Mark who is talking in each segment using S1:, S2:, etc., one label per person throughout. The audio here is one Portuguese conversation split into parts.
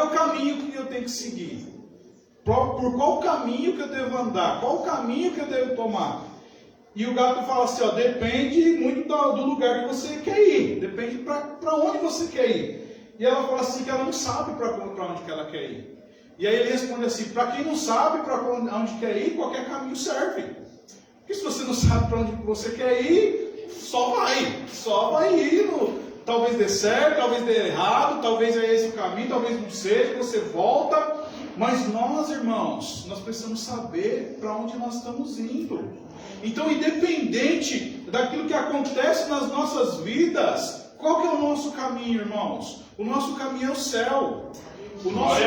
S1: o caminho que eu tenho que seguir? Por qual caminho que eu devo andar? Qual caminho que eu devo tomar? E o gato fala assim, ó, depende muito do lugar que você quer ir. Depende para onde você quer ir. E ela fala assim que ela não sabe para onde que ela quer ir. E aí ele responde assim, para quem não sabe para onde quer ir, qualquer caminho serve. Porque se você não sabe para onde você quer ir, só vai indo. Talvez dê certo, talvez dê errado, talvez é esse o caminho, talvez não seja, você volta. Mas nós, irmãos, nós precisamos saber para onde nós estamos indo. Então, independente daquilo que acontece nas nossas vidas, qual que é o nosso caminho, irmãos? O nosso caminho é o céu. O nosso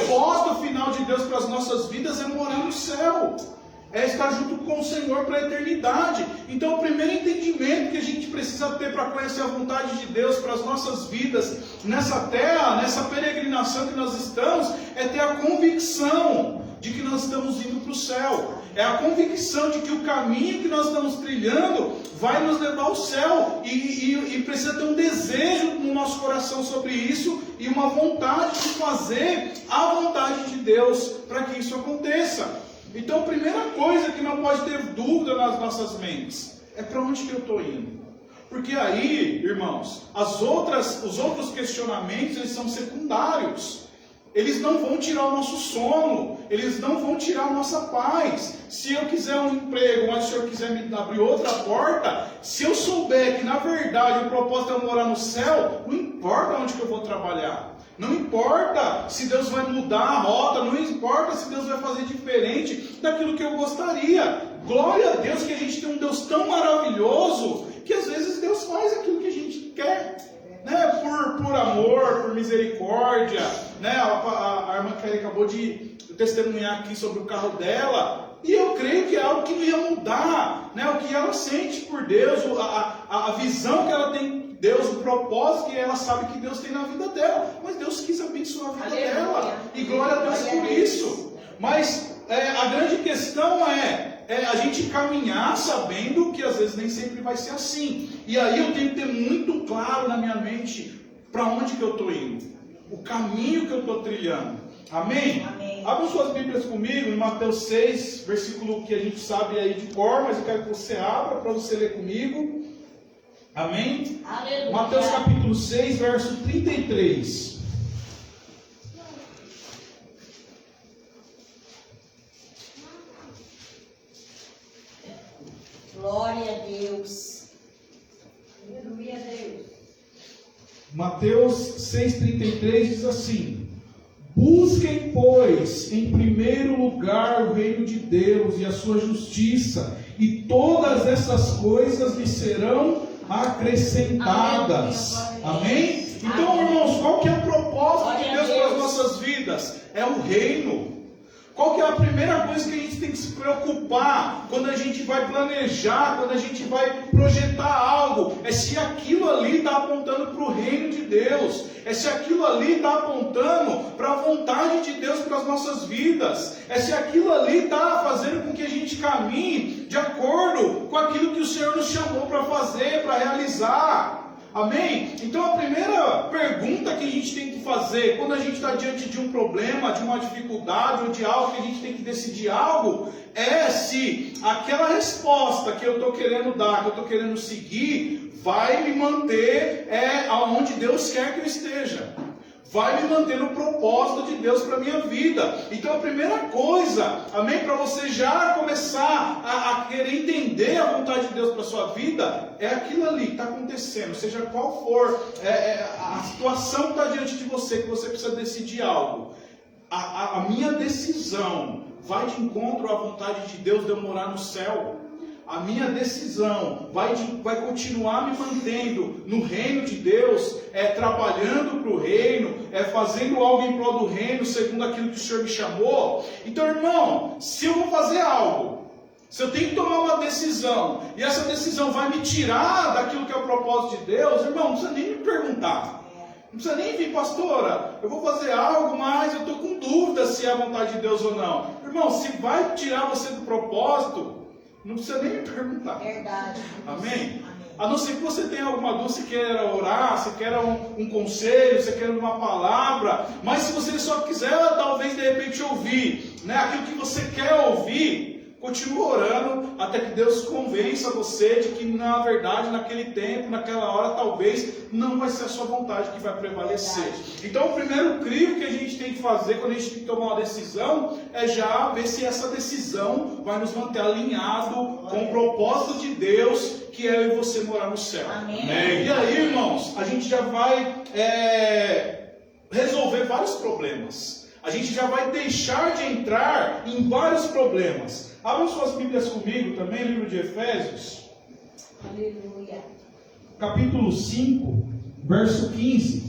S1: propósito final de Deus para as nossas vidas é morar no céu. É estar junto com o Senhor para a eternidade. Então, o primeiro entendimento que a gente precisa ter para conhecer a vontade de Deus para as nossas vidas nessa terra, nessa peregrinação que nós estamos, é ter a convicção de que nós estamos indo para o céu. É a convicção de que o caminho que nós estamos trilhando vai nos levar ao céu. E precisa ter um desejo no nosso coração sobre isso e uma vontade de fazer a vontade de Deus para que isso aconteça. Então, a primeira coisa que não pode ter dúvida nas nossas mentes é para onde que eu estou indo. Porque aí, irmãos, os outros questionamentos, eles são secundários. Eles não vão tirar o nosso sono, eles não vão tirar a nossa paz. Se eu quiser um emprego, mas se o Senhor quiser me abrir outra porta, se eu souber que, na verdade, o propósito é morar no céu, não importa onde que eu vou trabalhar. Não importa se Deus vai mudar a rota, não importa se Deus vai fazer diferente daquilo que eu gostaria. Glória a Deus que a gente tem um Deus tão maravilhoso, que às vezes Deus faz aquilo que a gente quer, né? Por amor, por misericórdia, né? A irmã Kelly acabou de testemunhar aqui sobre o carro dela, e eu creio que é algo que não ia mudar, né? O que ela sente por Deus, a visão que ela tem de Deus, o propósito que ela sabe que Deus tem na vida dela, mas Deus quis abençoar a vida dela, e glória a Deus por isso. Mas a grande questão é a gente caminhar sabendo que às vezes nem sempre vai ser assim. E aí eu tenho que ter muito claro na minha mente para onde que eu estou indo, o caminho que eu estou trilhando. Amém?
S2: Amém.
S1: Abram suas Bíblias comigo em Mateus 6, versículo que a gente sabe aí de cor, mas eu quero que você abra para você ler comigo. Amém?
S2: Aleluia.
S1: Mateus capítulo 6, verso 33.
S2: Glória a Deus. Aleluia a Deus.
S1: Mateus 6,33 diz assim: busquem, pois, em primeiro lugar o reino de Deus e a sua justiça, e todas essas coisas lhe serão acrescentadas. Amém? Então, irmãos, qual que é o propósito de Deus para as nossas vidas? É o reino. Qual que é a primeira coisa que a gente tem que se preocupar quando a gente vai planejar, quando a gente vai projetar algo? É se aquilo ali está apontando para o reino de Deus. É se aquilo ali está apontando para a vontade de Deus para as nossas vidas. É se aquilo ali está fazendo com que a gente caminhe de acordo com aquilo que o Senhor nos chamou para fazer, para realizar. Amém? Então a primeira pergunta que a gente tem que fazer quando a gente está diante de um problema, de uma dificuldade ou de algo que a gente tem que decidir algo, é se aquela resposta que eu estou querendo dar, que eu estou querendo seguir, vai me manter aonde Deus quer que eu esteja. Vai me manter no propósito de Deus para a minha vida. Então a primeira coisa, amém, para você já começar a querer entender a vontade de Deus para a sua vida, é aquilo ali que está acontecendo, seja qual for a situação que está diante de você, que você precisa decidir algo. A minha decisão vai de encontro à vontade de Deus de eu morar no céu. A minha decisão vai continuar me mantendo no reino de Deus, trabalhando para o reino, fazendo algo em prol do reino, segundo aquilo que o Senhor me chamou. Então, irmão, se eu vou fazer algo, se eu tenho que tomar uma decisão, e essa decisão vai me tirar daquilo que é o propósito de Deus, irmão, não precisa nem me perguntar. Não precisa nem vir, pastora, eu vou fazer algo, mas eu estou com dúvida se é a vontade de Deus ou não. Irmão, se vai tirar você do propósito, não precisa nem me perguntar.
S2: Verdade.
S1: Amém? A não ser que você tenha alguma dúvida, você queira orar, você queira um conselho, você queira uma palavra. Mas se você só quiser, talvez, de repente, ouvir, né, aquilo que você quer ouvir, continue orando até que Deus convença você de que, na verdade, naquele tempo, naquela hora, talvez, não vai ser a sua vontade que vai prevalecer. Então, o primeiro crivo que a gente tem que fazer quando a gente tem que tomar uma decisão é já ver se essa decisão vai nos manter alinhado com o propósito de Deus, que é eu e você morar no céu.
S2: Amém.
S1: E aí, irmãos, a gente já vai resolver vários problemas. A gente já vai deixar de entrar em vários problemas. Abram suas Bíblias comigo também, livro de Efésios.
S2: Aleluia.
S1: Capítulo 5, verso 15.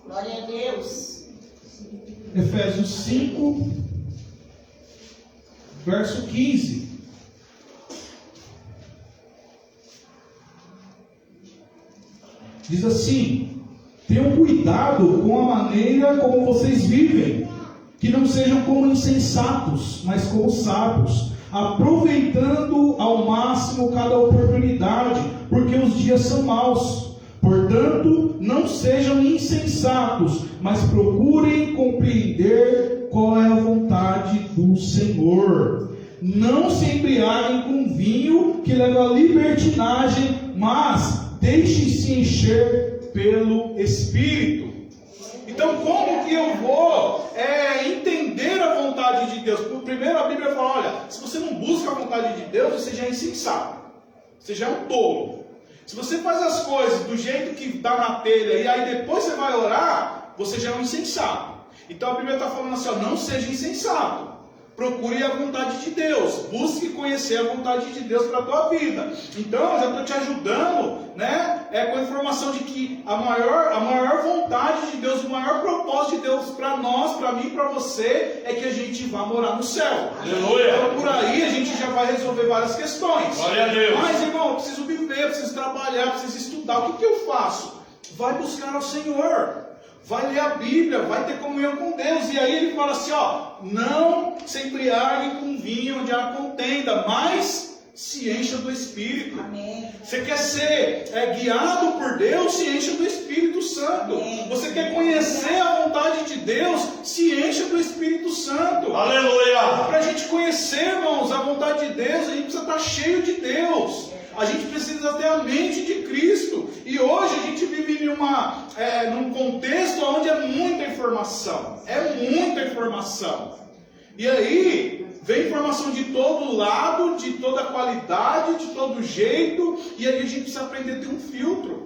S2: Glória a Deus.
S1: Efésios 5, verso 15. Diz assim: tenham cuidado com a maneira como vocês vivem, que não sejam como insensatos, mas como sábios, aproveitando ao máximo cada oportunidade, porque os dias são maus. Portanto, não sejam insensatos, mas procurem compreender qual é a vontade do Senhor. Não se embriaguem com vinho que leva à libertinagem, mas deixem-se encher pelo Espírito. Então, como que eu vou entender a vontade de Deus? Primeiro, a Bíblia fala: olha, se você não busca a vontade de Deus, você já é insensato, você já é um tolo. Se você faz as coisas do jeito que está na telha e aí depois você vai orar, você já é um insensato. Então, a Bíblia está falando assim: ó, não seja insensato. Procure a vontade de Deus. Busque conhecer a vontade de Deus para a tua vida. Então, eu já estou te ajudando, né? Com a informação de que a maior vontade de Deus, o maior propósito de Deus para nós, para mim e para você, é que a gente vá morar no céu.
S3: Aleluia.
S1: Então, por aí a gente já vai resolver várias questões.
S3: Glória a Deus.
S1: Mas, irmão, eu preciso viver, eu preciso trabalhar, eu preciso estudar. O que eu faço? Vai buscar ao Senhor. Vai ler a Bíblia, vai ter comunhão com Deus. E aí ele fala assim, ó: não se embriaguem com vinho onde há contenda, mas se encha do Espírito.
S2: Amém.
S1: Você quer ser guiado por Deus, se encha do Espírito Santo.
S2: Amém.
S1: Você quer conhecer a vontade de Deus, se encha do Espírito Santo.
S3: Aleluia.
S1: Para a gente conhecer, irmãos, a vontade de Deus, a gente precisa estar cheio de Deus. A gente precisa ter a mente de Cristo. E hoje a gente vive num contexto onde é muita informação. É muita informação. E aí, vem informação de todo lado, de toda qualidade, de todo jeito. E aí a gente precisa aprender a ter um filtro.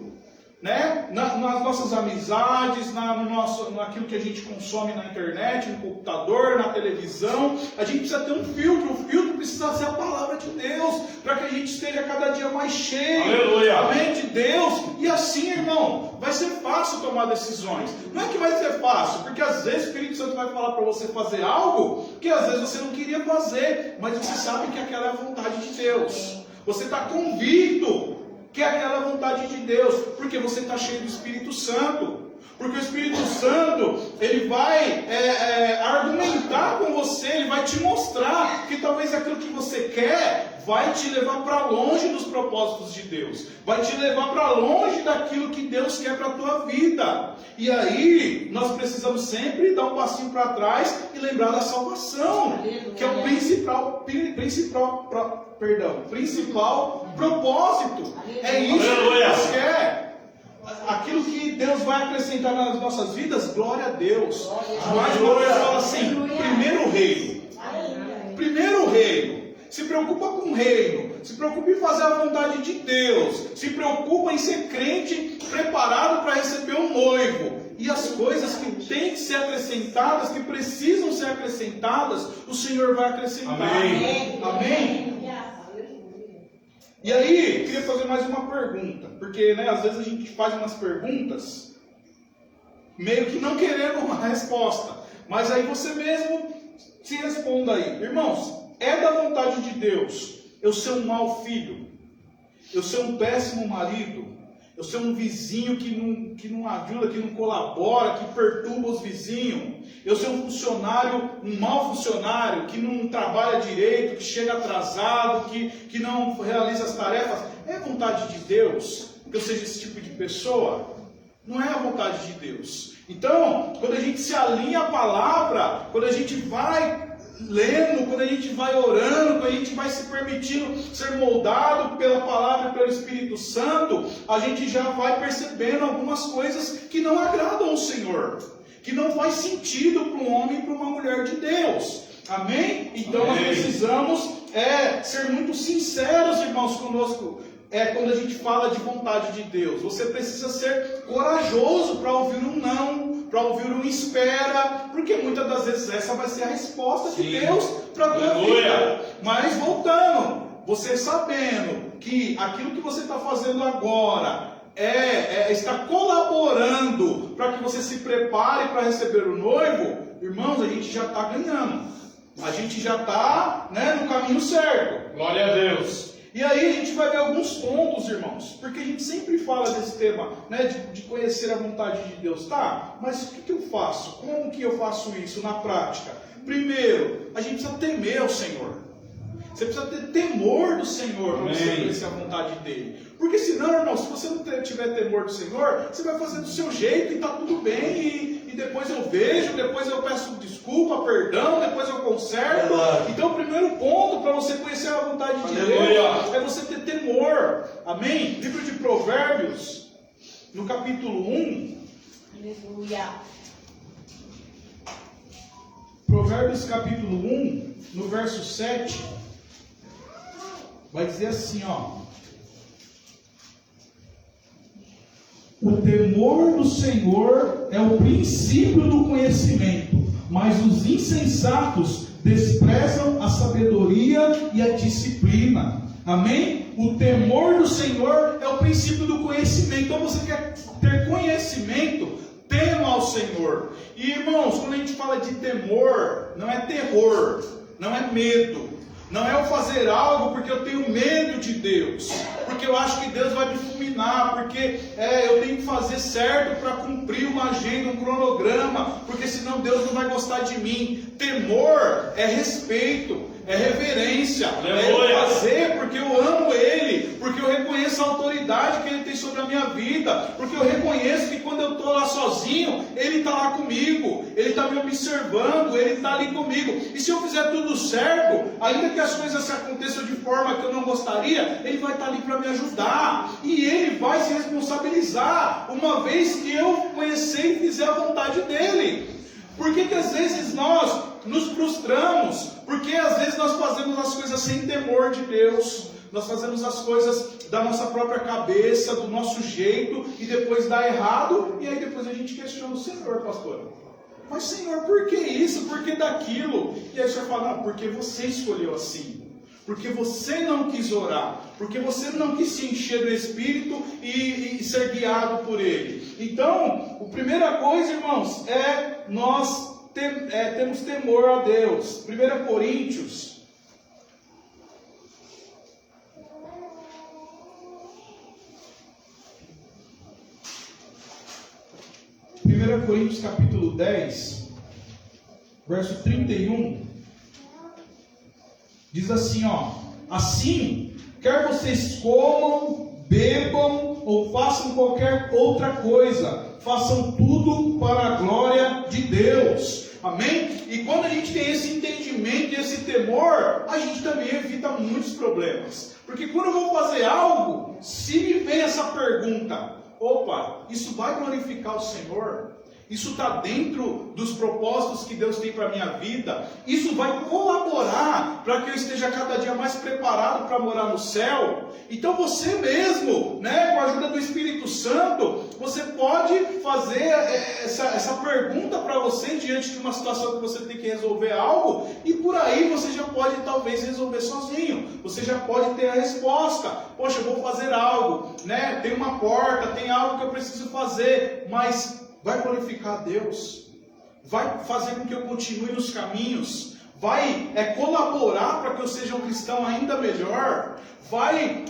S1: Né? Nas nossas amizades, naquilo que a gente consome na internet, no computador, na televisão, a gente precisa ter um filtro. O filtro precisa ser a palavra de Deus, para que a gente esteja cada dia mais cheio.
S3: Aleluia.
S1: Amém, de Deus. E assim, irmão, vai ser fácil tomar decisões. Não é que vai ser fácil, porque às vezes o Espírito Santo vai falar para você fazer algo que às vezes você não queria fazer, mas você sabe que aquela é a vontade de Deus. Você está convicto que é aquela vontade de Deus, porque você está cheio do Espírito Santo. Porque o Espírito Santo, ele vai argumentar com você, ele vai te mostrar que talvez aquilo que você quer vai te levar para longe dos propósitos de Deus, vai te levar para longe daquilo que Deus quer para a tua vida. E aí, nós precisamos sempre dar um passinho para trás e lembrar da salvação,
S2: Aleluia.
S1: que é o principal propósito. É isso que Deus quer. Aquilo que Deus vai acrescentar nas nossas vidas, glória a Deus. Mas Deus fala assim: primeiro reino. Primeiro reino. Se preocupa com o reino. Se preocupa em fazer a vontade de Deus. Se preocupa em ser crente preparado para receber um noivo. E as coisas que têm que ser acrescentadas, que precisam ser acrescentadas, o Senhor vai acrescentar.
S3: Amém.
S1: Amém? E aí, queria fazer mais uma pergunta, porque às vezes a gente faz umas perguntas meio que não querendo uma resposta, mas aí você mesmo se responda aí. Irmãos, é da vontade de Deus eu ser um mau filho, eu ser um péssimo marido, Eu ser um vizinho que não ajuda, que não colabora, que perturba os vizinhos. Eu ser um funcionário, um mau funcionário, que não trabalha direito, que chega atrasado, que não realiza as tarefas. É a vontade de Deus que eu seja esse tipo de pessoa? Não é a vontade de Deus. Então, quando a gente se alinha à palavra, quando a gente vai lendo, quando a gente vai orando, quando a gente vai se permitindo ser moldado pela palavra e pelo Espírito Santo, a gente já vai percebendo algumas coisas que não agradam ao Senhor, que não faz sentido para um homem e para uma mulher de Deus. Amém? Então nós precisamos ser muito sinceros, irmãos, conosco. Quando a gente fala de vontade de Deus, você precisa ser corajoso para ouvir um não, para ouvir um espera, porque muitas das vezes essa vai ser a resposta de Deus para a tua vida. Mas voltando, você sabendo que aquilo que você está fazendo agora está colaborando para que você se prepare para receber o noivo, irmãos, a gente já está ganhando. A gente já está, no caminho certo.
S3: Glória a Deus.
S1: E aí a gente vai ver alguns pontos, irmãos, porque a gente sempre fala desse tema, de conhecer a vontade de Deus. Tá, mas o que eu faço? Como que eu faço isso na prática? Primeiro, a gente precisa temer ao Senhor. Você precisa ter temor do Senhor para você conhecer a vontade dele. Porque senão, irmão, se você não tiver temor do Senhor, você vai fazer do seu jeito e está tudo bem, e depois eu vejo, depois eu peço desculpa, perdão, depois eu conserto. Então o primeiro ponto para você conhecer a vontade de Deus é você ter temor. Amém? Livro de Provérbios, no capítulo 1.
S2: Aleluia.
S1: Provérbios capítulo 1, no verso 7, vai dizer assim, ó: o temor do Senhor é o princípio do conhecimento, mas os insensatos desprezam a sabedoria e a disciplina. Amém? O temor do Senhor é o princípio do conhecimento. Então você quer ter conhecimento, tema ao Senhor. E irmãos, quando a gente fala de temor, não é terror, não é medo, não é eu fazer algo porque eu tenho medo de Deus, porque eu acho que Deus vai me fulminar, porque eu tenho que fazer certo para cumprir uma agenda, um cronograma, porque senão Deus não vai gostar de mim. Temor é respeito, é reverência, é fazer porque eu amo Ele, porque eu reconheço a autoridade que Ele tem sobre a minha vida, porque eu reconheço que quando eu estou lá sozinho, Ele está lá comigo, Ele está me observando, Ele está ali comigo. E se eu fizer tudo certo, ainda que as coisas se aconteçam de forma que eu não gostaria, Ele vai estar ali para me ajudar, e Ele vai se responsabilizar, uma vez que eu conhecer e fizer a vontade dEle. Por que às vezes nós nos frustramos? Porque às vezes nós fazemos as coisas sem temor de Deus. Nós fazemos as coisas da nossa própria cabeça, do nosso jeito, e depois dá errado, e aí depois a gente questiona o Senhor, pastor. Mas Senhor, por que isso? Por que daquilo? E aí o Senhor fala, não, porque você escolheu assim. Porque você não quis orar, porque você não quis se encher do Espírito e ser guiado por Ele. Então, a primeira coisa, irmãos, nós temos temor a Deus. 1 Coríntios, capítulo 10, verso 31. Diz assim, ó: assim, quer vocês comam, bebam ou façam qualquer outra coisa, façam tudo para a glória de Deus. Amém? E quando a gente tem esse entendimento e esse temor, a gente também evita muitos problemas. Porque quando eu vou fazer algo, se me vem essa pergunta, opa, isso vai glorificar o Senhor? Isso está dentro dos propósitos que Deus tem para a minha vida? Isso vai colaborar para que eu esteja cada dia mais preparado para morar no céu? Então você mesmo, com a ajuda do Espírito Santo, você pode fazer essa pergunta para você diante de uma situação que você tem que resolver algo, e por aí você já pode talvez resolver sozinho. Você já pode ter a resposta. Poxa, eu vou fazer algo, tem uma porta, tem algo que eu preciso fazer, mas vai glorificar a Deus? Vai fazer com que eu continue nos caminhos? Vai colaborar para que eu seja um cristão ainda melhor? Vai,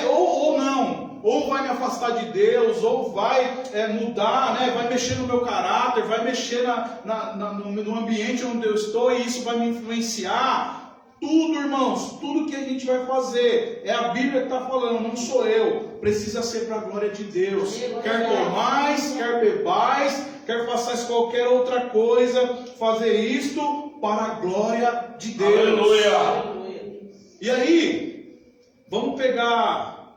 S1: ou não? ou vai me afastar de Deus, ou vai mudar, né? Vai mexer no meu caráter, vai mexer no ambiente onde eu estou, e isso vai me influenciar. Tudo, irmãos, tudo que a gente vai fazer, é a Bíblia que está falando, não sou eu. Precisa ser para a glória de Deus. Quer comais, quer bebais, quer façais qualquer outra coisa, fazer isto para a glória de Deus.
S3: Aleluia.
S1: E aí, vamos pegar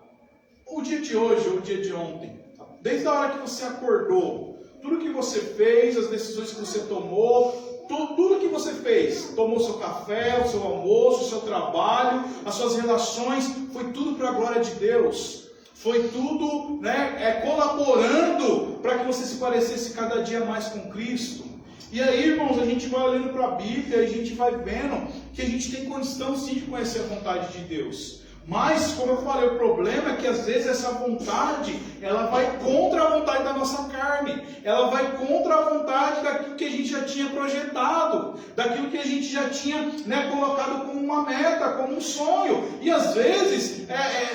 S1: o dia de hoje ou o dia de ontem. Desde a hora que você acordou, tudo que você fez, as decisões que você tomou, tudo que você fez, tomou seu café, o seu almoço, o seu trabalho, as suas relações, foi tudo para a glória de Deus. Foi tudo, né, colaborando para que você se parecesse cada dia mais com Cristo. E aí, irmãos, a gente vai olhando para a Bíblia e a gente vai vendo que a gente tem condição sim de conhecer a vontade de Deus. Mas, como eu falei, o problema é que às vezes essa vontade, ela vai contra a vontade da nossa carne. Ela vai contra a vontade daquilo que a gente já tinha projetado, daquilo que a gente já tinha, né, colocado como uma meta, como um sonho. E às vezes,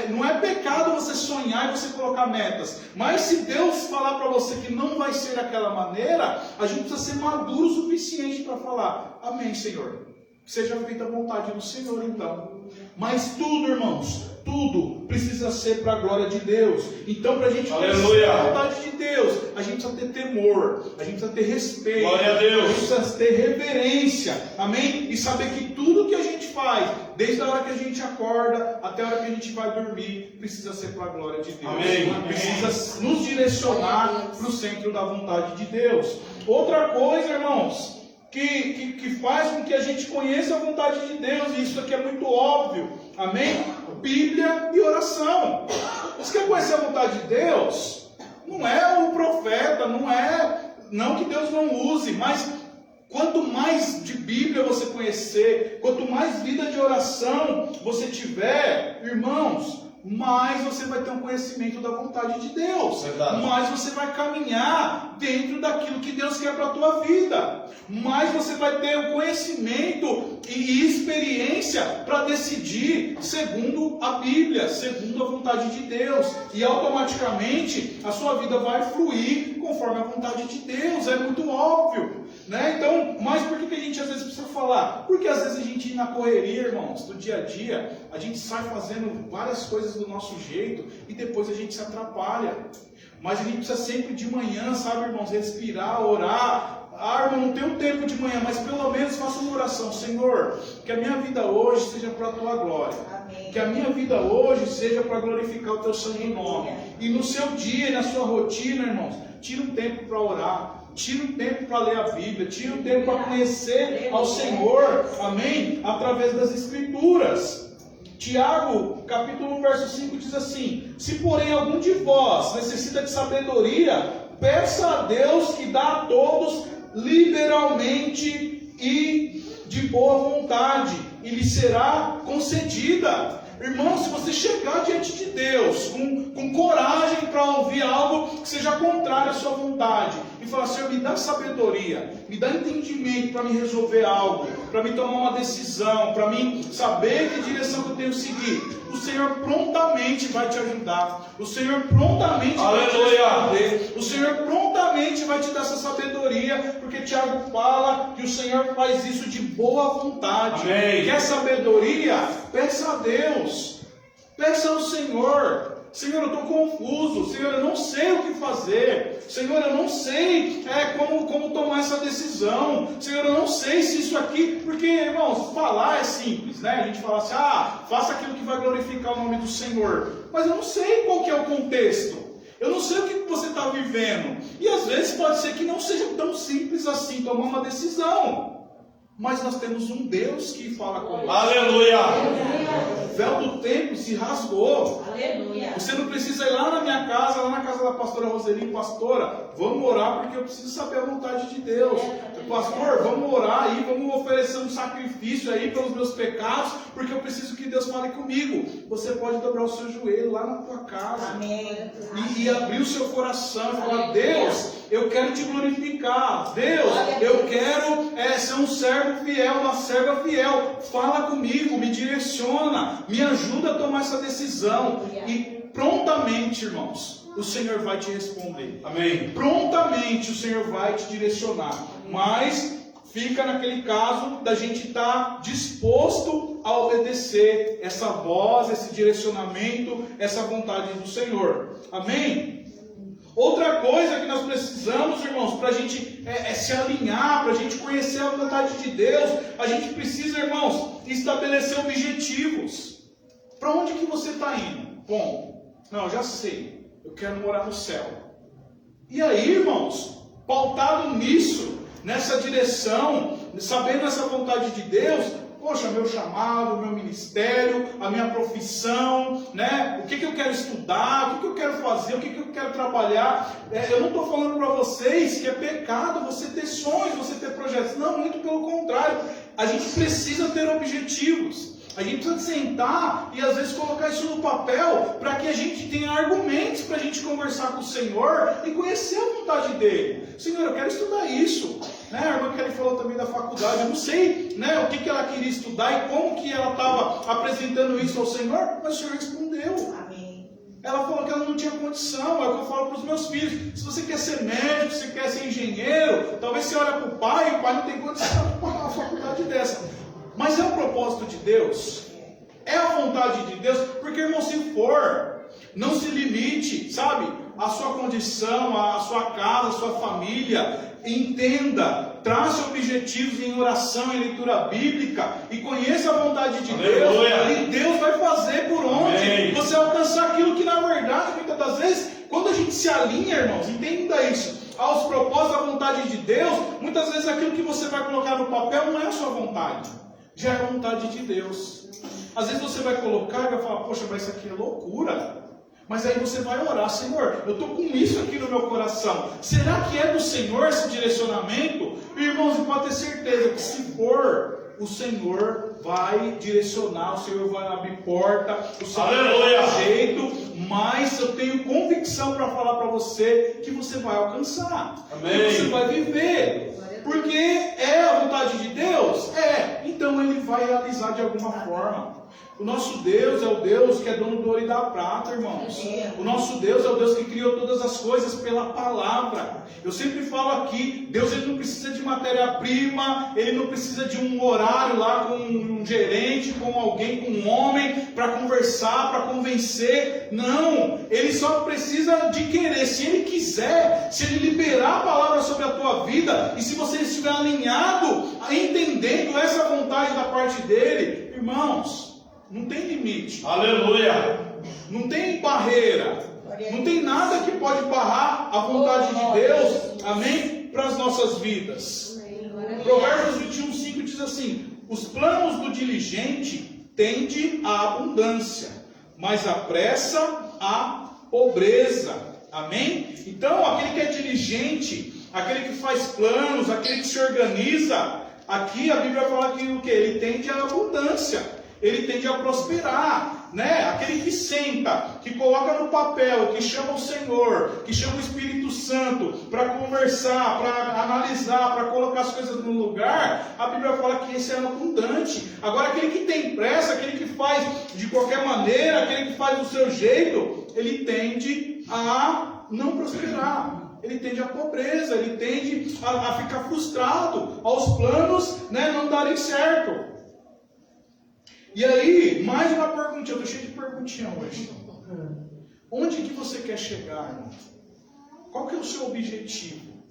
S1: não é pecado você sonhar e você colocar metas. Mas se Deus falar para você que não vai ser daquela maneira, a gente precisa ser maduro o suficiente para falar: amém, Senhor. Seja feita a vontade do Senhor, então. Mas tudo, irmãos, tudo precisa ser para a glória de Deus. Então, para a gente conhecer a vontade de Deus, a gente precisa ter temor, a gente precisa ter respeito,
S3: glória a Deus.
S1: A gente precisa ter reverência, amém? E saber que tudo que a gente faz, desde a hora que a gente acorda até a hora que a gente vai dormir, precisa ser para a glória de Deus.
S3: Amém.
S1: Precisa nos direcionar para o centro da vontade de Deus. Outra coisa, irmãos, que faz com que a gente conheça a vontade de Deus, e isso aqui é muito óbvio, amém? Bíblia e oração. Você quer conhecer a vontade de Deus? Não é o profeta, não que Deus não use, mas quanto mais de Bíblia você conhecer, quanto mais vida de oração você tiver, irmãos, mais você vai ter um conhecimento da vontade de Deus.
S3: Verdade.
S1: Mais você vai caminhar dentro daquilo que Deus quer para a tua vida. Mais você vai ter o conhecimento e experiência para decidir segundo a Bíblia, segundo a vontade de Deus. E automaticamente a sua vida vai fluir conforme a vontade de Deus. É muito óbvio, né? Então, mas por que a gente às vezes precisa falar? Porque às vezes a gente na correria, irmãos, do dia a dia, a gente sai fazendo várias coisas do nosso jeito e depois a gente se atrapalha. Mas a gente precisa sempre de manhã, sabe, irmãos, respirar, orar. Ah, irmão, não tenho tempo de manhã, mas pelo menos faça uma oração. Senhor, que a minha vida hoje seja para a tua glória. Amém. Que a minha vida hoje seja para glorificar o teu santo nome. E no seu dia e na sua rotina, irmãos, tira um tempo para orar. Tira um tempo para ler a Bíblia, tira um tempo para conhecer ao Senhor, amém? Através das Escrituras. Tiago, capítulo 1, verso 5 diz assim: se porém algum de vós necessita de sabedoria, peça a Deus que dá a todos liberalmente e de boa vontade, e lhe será concedida. Irmão, se você chegar diante de Deus com coragem para ouvir algo que seja contrário à sua vontade, e falar: Senhor, me dá sabedoria, me dá entendimento para me resolver algo, para me tomar uma decisão, para mim saber que direção que eu tenho que seguir, o Senhor prontamente vai te ajudar, o Senhor prontamente vai te responder, o Senhor prontamente vai te dar essa sabedoria, porque Tiago fala que o Senhor faz isso de boa vontade.
S3: Amém.
S1: Quer sabedoria? Peça a Deus, peça ao Senhor. Senhor, eu estou confuso. Senhor, eu não sei o que fazer. Senhor, eu não sei como tomar essa decisão. Senhor, eu não sei se isso aqui... Porque, irmãos, falar é simples, né? A gente fala assim: faça aquilo que vai glorificar o nome do Senhor. Mas eu não sei qual que é o contexto. Eu não sei o que você está vivendo. E às vezes pode ser que não seja tão simples assim tomar uma decisão. Mas nós temos um Deus que fala conosco.
S3: Aleluia!
S1: O véu do templo se rasgou.
S2: Aleluia.
S1: Você não precisa ir lá na minha casa, lá na casa da pastora Roseli: pastora, vamos orar porque eu preciso saber a vontade de Deus. Pastor, vamos orar aí, vamos oferecer um sacrifício aí pelos meus pecados, porque eu preciso que Deus fale comigo. Você pode dobrar o seu joelho lá na tua casa.
S2: Amém.
S1: E abrir o seu coração e falar: Deus, eu quero te glorificar. Deus, eu quero ser um servo fiel, uma serva fiel. Fala comigo, me direciona, me ajuda a tomar essa decisão. E prontamente, irmãos, o Senhor vai te responder.
S3: Amém.
S1: Prontamente o Senhor vai te direcionar. Mas fica naquele caso da gente estar disposto a obedecer essa voz, esse direcionamento, essa vontade do Senhor. Amém? Outra coisa que nós precisamos, irmãos, para a gente se alinhar, para a gente conhecer a vontade de Deus, a gente precisa, irmãos, estabelecer objetivos. Para onde que você está indo? Bom, não, já sei, eu quero morar no céu. E aí, irmãos, pautado nisso, nessa direção, sabendo essa vontade de Deus, poxa, meu chamado, meu ministério, a minha profissão, né? O que eu quero estudar, o que eu quero fazer, o que eu quero trabalhar. Eu não estou falando para vocês que é pecado você ter sonhos, você ter projetos. Não, muito pelo contrário. A gente precisa ter objetivos. A gente precisa sentar e às vezes colocar isso no papel para que a gente tenha argumentos para a gente conversar com o Senhor e conhecer a vontade dele. Senhor, eu quero estudar isso. Né? A irmã Kelly falou também da faculdade. Eu não sei, né, o que ela queria estudar e como que ela estava apresentando isso ao Senhor, mas o Senhor respondeu.
S2: Amém.
S1: Ela falou que ela não tinha condição. É o que eu falo para os meus filhos. Se você quer ser médico, se você quer ser engenheiro, talvez você olhe para o pai não tem condição de pagar uma faculdade dessa. Mas é o propósito de Deus, é a vontade de Deus, porque, irmão, se for, não se limite, sabe, a sua condição, a sua casa, a sua família, entenda, trace objetivos em oração, em leitura bíblica, e conheça a vontade de Deus, e Deus vai fazer por onde
S3: Amém.
S1: Você alcançar aquilo que, na verdade, muitas das vezes, quando a gente se alinha, irmãos, entenda isso, aos propósitos da vontade de Deus, muitas vezes aquilo que você vai colocar no papel não é a sua vontade. Já é a vontade de Deus. Às vezes você vai colocar e vai falar, poxa, mas isso aqui é loucura. Mas aí você vai orar, Senhor, eu estou com isso aqui no meu coração. Será que é do Senhor esse direcionamento? Irmãos, você pode ter certeza que se for, o Senhor vai direcionar, o Senhor vai abrir porta, o Senhor vai dar jeito, mas eu tenho convicção para falar para você que você vai alcançar.
S3: Amém.
S1: Que você vai viver. Porque é a vontade de Deus? É. Então Ele vai realizar de alguma forma. O nosso Deus é o Deus que é dono do ouro e da prata, irmãos. O nosso Deus é o Deus que criou todas as coisas pela palavra. Eu sempre falo aqui, Deus ele não precisa de matéria-prima, Ele não precisa de um horário lá com um gerente, com alguém, com um homem, para conversar, para convencer. Não, Ele só precisa de querer. Se Ele quiser, se Ele liberar a palavra sobre a tua vida, e se você estiver alinhado, entendendo essa vontade da parte dEle, irmãos, não tem limite.
S3: Aleluia.
S1: Não tem barreira. Não tem nada que pode barrar a vontade de Deus. Amém? Para as nossas vidas. Provérbios 21:5 diz assim: os planos do diligente tendem à abundância, mas a pressa à pobreza. Amém? Então, aquele que é diligente, aquele que faz planos, aquele que se organiza, aqui a Bíblia fala que o que? Ele tende à abundância. Ele tende a prosperar, né? Aquele que senta, que coloca no papel, que chama o Senhor, que chama o Espírito Santo para conversar, para analisar, para colocar as coisas no lugar, a Bíblia fala que esse é abundante. Agora, aquele que tem pressa, aquele que faz de qualquer maneira, aquele que faz do seu jeito, ele tende a não prosperar. Ele tende à pobreza, ele tende a ficar frustrado, aos planos, né, não darem certo. E aí, mais uma perguntinha, eu estou cheio de perguntinha hoje. Onde que você quer chegar, irmão? Qual que é o seu objetivo?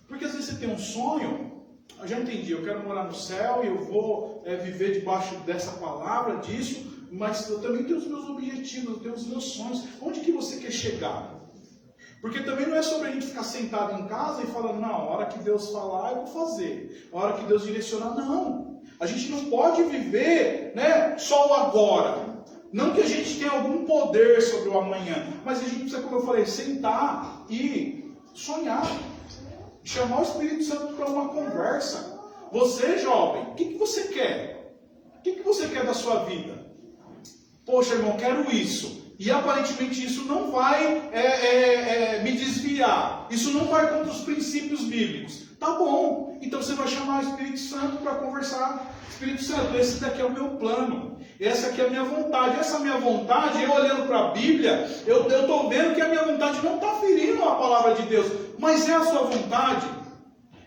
S1: Porque às vezes você tem um sonho, eu já entendi, eu quero morar no céu e eu vou viver debaixo dessa palavra, disso, mas eu também tenho os meus objetivos, eu tenho os meus sonhos. Onde que você quer chegar? Porque também não é sobre a gente ficar sentado em casa e falando, não, a hora que Deus falar eu vou fazer, a hora que Deus direcionar, não. A gente não pode viver, né, só o agora. Não que a gente tenha algum poder sobre o amanhã, mas a gente precisa, como eu falei, sentar e sonhar. Chamar o Espírito Santo para uma conversa. Você, jovem, o que você quer? O que você quer da sua vida? Poxa, irmão, quero isso. E aparentemente isso não vai me desviar. Isso não vai contra os princípios bíblicos. Tá bom. Então você vai chamar o Espírito Santo para conversar. Espírito Santo, esse daqui é o meu plano. Essa aqui é a minha vontade. Essa minha vontade, eu olhando para a Bíblia, eu estou vendo que a minha vontade não está ferindo a palavra de Deus. Mas é a sua vontade.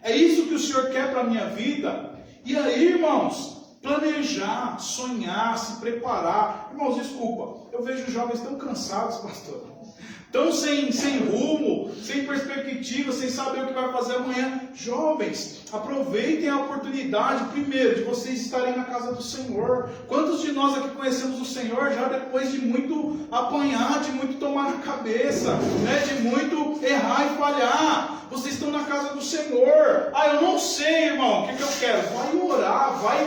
S1: É isso que o Senhor quer para a minha vida. E aí, irmãos, planejar, sonhar, se preparar. Irmãos, desculpa, eu vejo jovens tão cansados, pastor. Tão sem rumo, sem perspectiva, sem saber o que vai fazer amanhã. Jovens, aproveitem a oportunidade, primeiro, de vocês estarem na casa do Senhor. Quantos de nós aqui conhecemos o Senhor já depois de muito apanhar, de muito tomar na cabeça, né? De muito errar e falhar? Vocês estão na casa do Senhor. Ah, eu não sei, irmão, o que eu quero? Vai orar, vai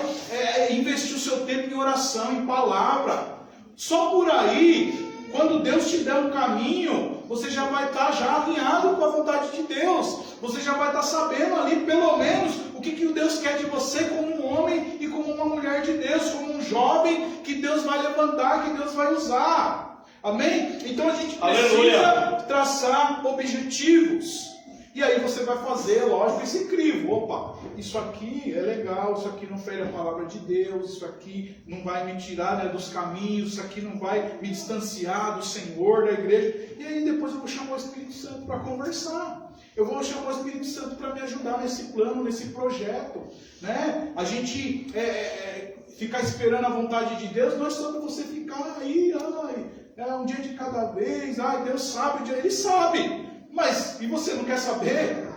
S1: investir o seu tempo em oração, em palavra. Só por aí, quando Deus te der um caminho, você já vai estar já alinhado com a vontade de Deus. Você já vai estar sabendo ali, pelo menos, o que Deus quer de você como um homem e como uma mulher de Deus, como um jovem que Deus vai levantar, que Deus vai usar. Amém? Então a gente precisa traçar objetivos. E aí você vai fazer, lógico, esse crivo. Opa, isso aqui é legal, isso aqui não fere a palavra de Deus, isso aqui não vai me tirar, né, dos caminhos, isso aqui não vai me distanciar do Senhor, da igreja. E aí depois eu vou chamar o Espírito Santo para conversar. Eu vou chamar o Espírito Santo para me ajudar nesse plano, nesse projeto. Né? A gente ficar esperando a vontade de Deus, não é só para você ficar aí, um dia de cada vez, Deus sabe o dia, Ele sabe. Mas, e você não quer saber?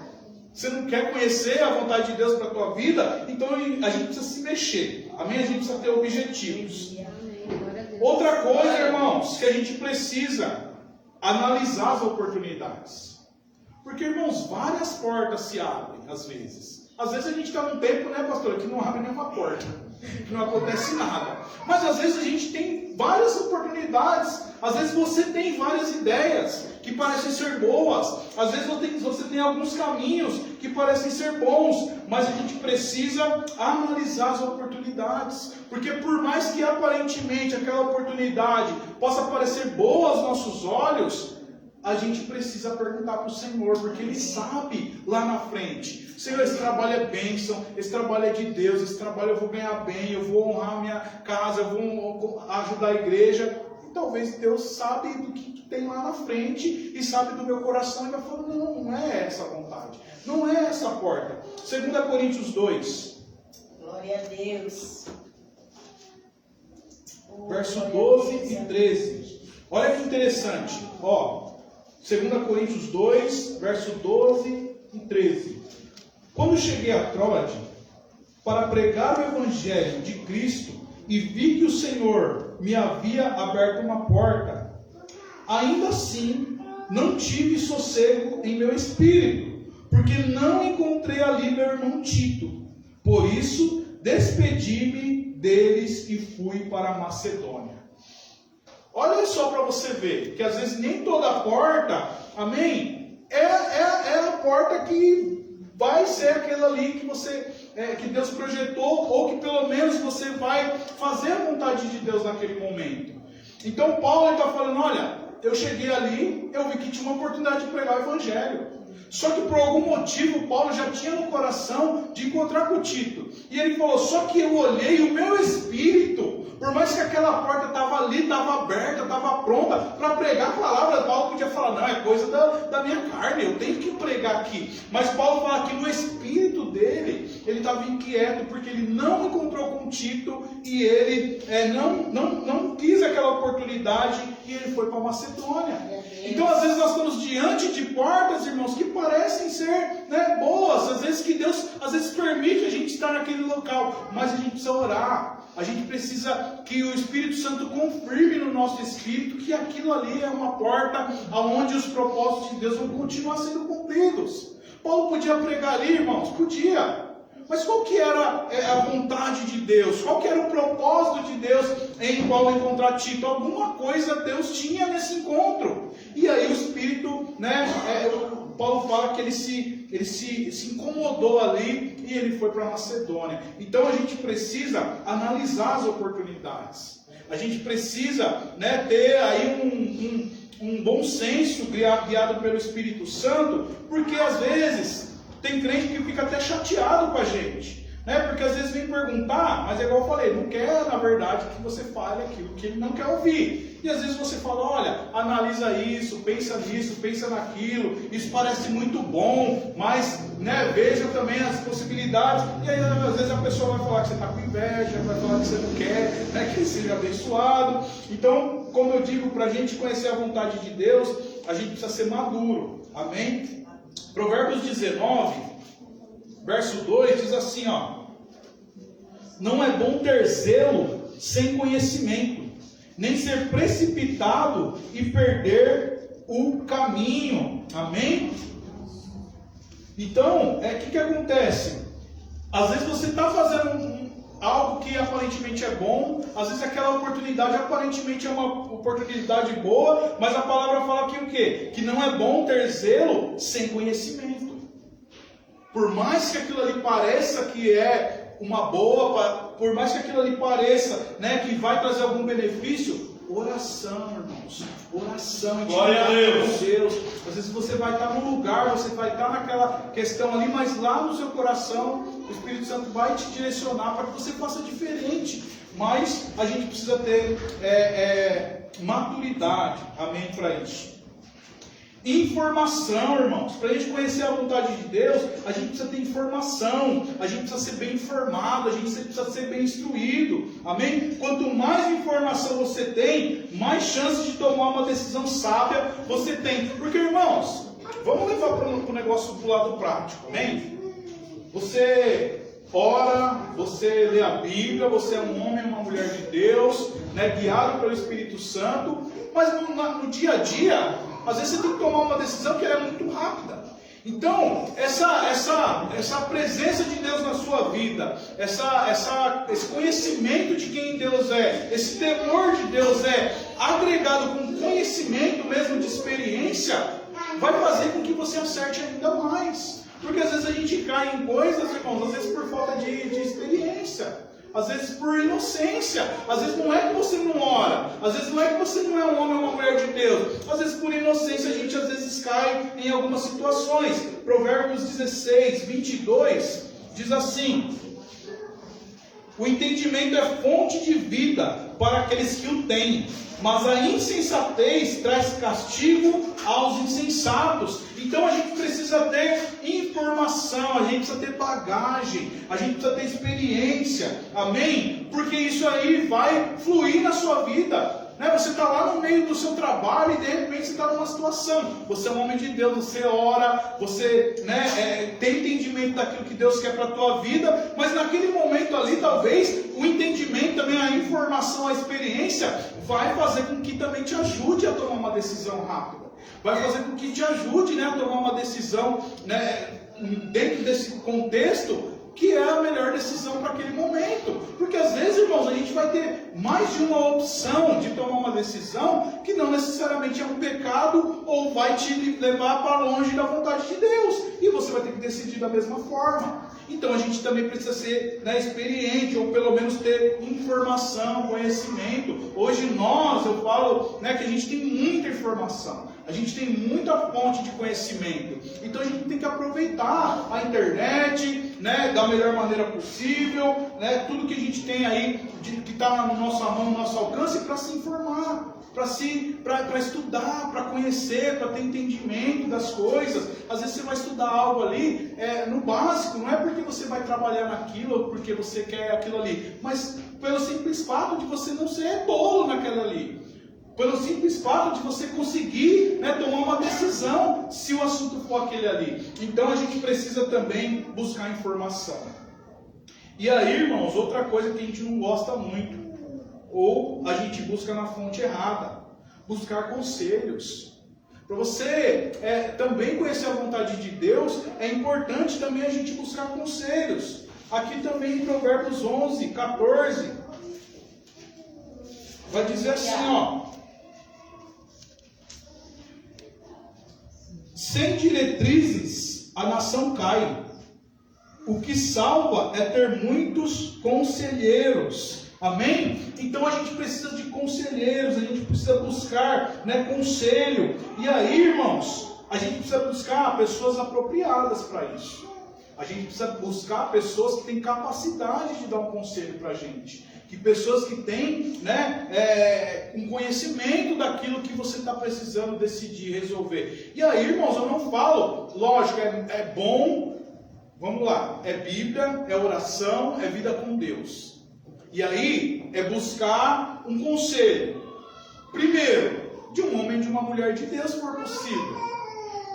S1: Você não quer conhecer a vontade de Deus para a tua vida? Então a gente precisa se mexer. Amém? A gente precisa ter objetivos. Outra coisa, irmãos, que a gente precisa analisar as oportunidades. Porque, irmãos, várias portas se abrem, às vezes. Às vezes a gente está num tempo, né, pastor, que não abre nenhuma porta. Que não acontece nada. Mas às vezes a gente tem várias oportunidades. Às vezes você tem várias ideias que parecem ser boas. Às vezes você tem alguns caminhos que parecem ser bons. Mas a gente precisa analisar as oportunidades. Porque por mais que aparentemente aquela oportunidade possa parecer boa aos nossos olhos, a gente precisa perguntar para o Senhor, porque Ele sabe lá na frente. Senhor, esse trabalho é bênção, esse trabalho é de Deus, esse trabalho eu vou ganhar bem, eu vou honrar a minha casa, eu vou ajudar a igreja. E talvez Deus sabe do que tem lá na frente e sabe do meu coração e vai falar, não é essa a vontade, não é essa a porta. 2 Coríntios 2.
S2: Glória a Deus.
S1: Verso 12 e 13. Olha que interessante. 2 Coríntios 2, verso 12 e 13. Quando cheguei a Troade para pregar o Evangelho de Cristo e vi que o Senhor me havia aberto uma porta, ainda assim não tive sossego em meu espírito, porque não encontrei ali meu irmão Tito. Por isso, despedi-me deles e fui para a Macedônia. Olha só para você ver, que às vezes nem toda porta, amém, é a porta que vai ser aquela ali que que Deus projetou, ou que pelo menos você vai fazer a vontade de Deus naquele momento. Então Paulo está falando, olha, eu cheguei ali, eu vi que tinha uma oportunidade de pregar o Evangelho. Só que por algum motivo Paulo já tinha no coração de encontrar com Tito. E ele falou, só que eu olhei o meu espírito, por mais que aquela porta estava ali, estava aberta, estava pronta para pregar a palavra, Paulo podia falar, não, é coisa da minha carne, eu tenho que pregar aqui. Mas Paulo fala que no espírito dele, ele estava inquieto, porque ele não encontrou com Tito, e ele não quis aquela oportunidade, e ele foi para a Macedônia. Então às vezes nós estamos diante de portas, irmãos, que parecem ser, né, boas, às vezes que Deus permite a gente estar naquele local, mas a gente precisa orar. A gente precisa que o Espírito Santo confirme no nosso espírito que aquilo ali é uma porta onde os propósitos de Deus vão continuar sendo cumpridos. Paulo podia pregar ali, irmãos? Podia. Mas qual que era a vontade de Deus? Qual que era o propósito de Deus em Paulo encontrar Tito? Alguma coisa Deus tinha nesse encontro. E aí o Espírito, né, Paulo fala que ele se incomodou ali e ele foi para a Macedônia. Então a gente precisa analisar as oportunidades. A gente precisa, né, ter aí um bom senso guiado pelo Espírito Santo, porque às vezes tem crente que fica até chateado com a gente, né? Porque às vezes vem perguntar, mas é igual eu falei, não quer na verdade que você fale aquilo que ele não quer ouvir. E às vezes você fala, olha, analisa isso, pensa nisso, pensa naquilo, isso parece muito bom, mas, né, veja também as possibilidades. E aí às vezes a pessoa vai falar que você está com inveja, vai falar que você não quer, né, que ele seja abençoado. Então, como eu digo, para a gente conhecer a vontade de Deus, a gente precisa ser maduro, amém? Provérbios 19, verso 2 diz assim, ó: não é bom ter zelo sem conhecimento, nem ser precipitado e perder o caminho. Amém? Então, o que acontece? Às vezes você está fazendo algo que aparentemente é bom, às vezes aquela oportunidade aparentemente é uma oportunidade boa, mas a palavra fala que o quê? Que não é bom ter zelo sem conhecimento. Por mais que aquilo ali pareça que é uma boa, por mais que aquilo ali pareça, né, que vai trazer algum benefício, oração, irmãos, oração,
S3: glória a Deus.
S1: Às vezes você vai estar num lugar, você vai estar naquela questão ali, mas lá no seu coração, o Espírito Santo vai te direcionar para que você faça diferente. Mas a gente precisa ter maturidade, amém, para isso. Informação, irmãos. Para a gente conhecer a vontade de Deus, a gente precisa ter informação, a gente precisa ser bem informado, a gente precisa ser bem instruído, amém? Quanto mais informação você tem, mais chances de tomar uma decisão sábia você tem. Porque, irmãos, vamos levar para o negócio do lado prático, amém? Você ora, você lê a Bíblia, você é um homem, uma mulher de Deus, né, guiado pelo Espírito Santo, mas no dia a dia, às vezes você tem que tomar uma decisão que é muito rápida. Então, essa presença de Deus na sua vida, esse conhecimento de quem Deus é, esse temor de Deus agregado com conhecimento mesmo de experiência, vai fazer com que você acerte ainda mais. Porque às vezes a gente cai em coisas, irmãos, às vezes por falta de experiência. Às vezes por inocência, às vezes não é que você não ora, às vezes não é que você não é um homem ou uma mulher de Deus, às vezes por inocência a gente às vezes cai em algumas situações. Provérbios 16, 22 diz assim: o entendimento é fonte de vida para aqueles que o têm, mas a insensatez traz castigo aos insensatos. Então a gente precisa ter informação, a gente precisa ter bagagem, a gente precisa ter experiência, amém? Porque isso aí vai fluir na sua vida. Né? Você está lá no meio do seu trabalho e de repente você está numa situação. Você é um homem de Deus, você ora, você, né, tem entendimento daquilo que Deus quer para a tua vida, mas naquele momento ali, talvez, o entendimento também, a informação, a experiência, vai fazer com que também te ajude a tomar uma decisão rápida. Vai fazer com que te ajude, né, a tomar uma decisão, né, dentro desse contexto, que é a melhor decisão para aquele momento. Porque às vezes, irmãos, a gente vai ter mais de uma opção de tomar uma decisão que não necessariamente é um pecado ou vai te levar para longe da vontade de Deus. E você vai ter que decidir da mesma forma. Então a gente também precisa ser, né, experiente, ou pelo menos ter informação, conhecimento. Hoje eu falo, né, que a gente tem muita informação. A gente tem muita fonte de conhecimento. Então a gente tem que aproveitar a internet, né, da melhor maneira possível, né, tudo que a gente tem aí, que está na nossa mão, no nosso alcance, para se informar, para estudar, para conhecer, para ter entendimento das coisas. Às vezes você vai estudar algo ali no básico, não é porque você vai trabalhar naquilo, ou porque você quer aquilo ali, mas pelo simples fato de você não ser tolo naquela ali. Pelo simples fato de você conseguir, né, tomar uma decisão, se o assunto for aquele ali. Então a gente precisa também buscar informação. E aí, irmãos, outra coisa que a gente não gosta muito, ou a gente busca na fonte errada, buscar conselhos. Para você também conhecer a vontade de Deus, é importante também a gente buscar conselhos. Aqui também em Provérbios 11, 14, vai dizer assim, ó: sem diretrizes a nação cai. O que salva é ter muitos conselheiros. Amém? Então a gente precisa de conselheiros, a gente precisa buscar, né, conselho. E aí, irmãos, a gente precisa buscar pessoas apropriadas para isso. A gente precisa buscar pessoas que têm capacidade de dar um conselho para a gente. Que pessoas que têm, né, um conhecimento daquilo que você está precisando decidir, resolver. E aí, irmãos, eu não falo, lógico, é bom, vamos lá, é Bíblia, é oração, é vida com Deus. E aí, é buscar um conselho. Primeiro, de um homem e de uma mulher de Deus, se for possível.